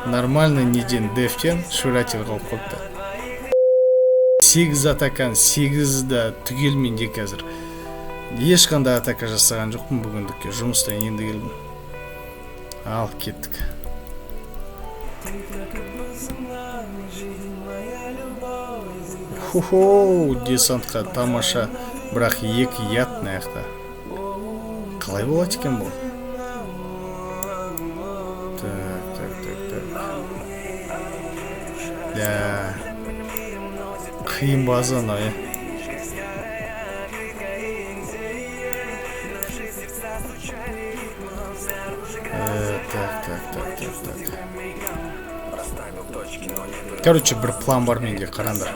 Нормально неден дефтен швыратель кылып коюпту. 8 атакан 8 да түгел менде қазір. Еш қандай атака жасаған жоқпын бүгіндікке. Жұмыстан енді келдім. Ал кеттік. Хо-хо, десантқа тамаша, бірақ екі ят наяқта. Қалай болады екен бұл? Так. Да. Қиын база анау, Так. Короче, бір план бар менде, қараңдар.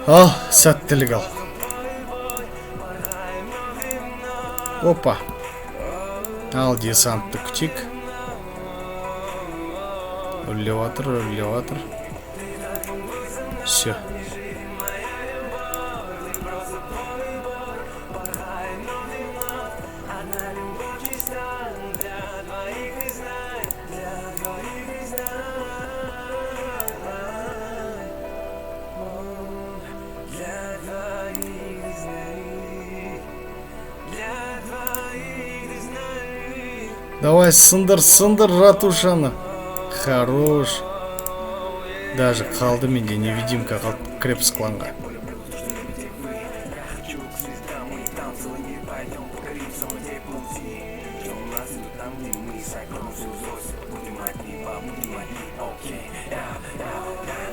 Ал, сәттілік ал. Опа. Ал, десантты күтейік. Үрлеватыр. Все. Давай, сындыр ратушаны. Хорош. Даже қалды менде невидимка қалды крепскланға.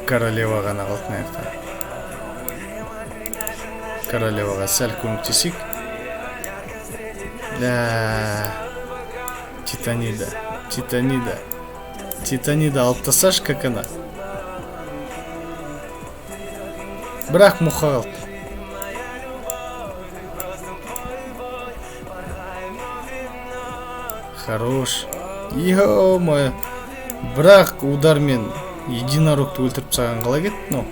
Королева ғана қалды наяқта. Королеваға сәл көмектесейік. Да. Титанида алып тасташы, как она. Бірақ мұқа қалды. Хорош. Ё-моё. Бірақ удармен единорогты өлтіріп тастаған қалай кетті, но?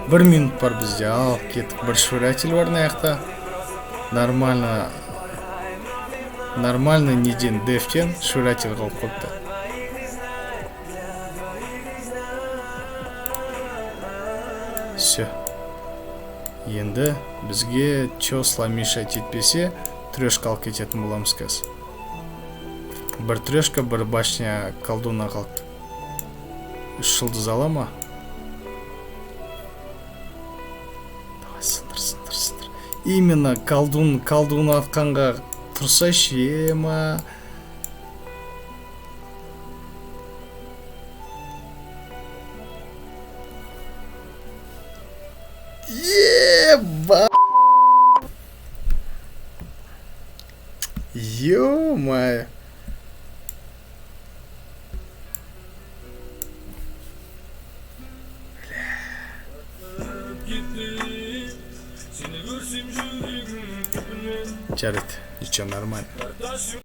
1 минут бар бізде. Ал, кеттік. Бір швыратель бар наяқта. Нормально неден дефтен швыратель қылып қойыпты. Все. Енді бізге чосла мешать етпесе, трешка алып кететін боламыз қазір. Бір трешка, бір башня колдуна қалды. 3 жұлдыз ала ма? Давай, сындыр. Именно колдун атқанға тұрса шема. Еба! Ё-моё! Жарит, ничего, нормально.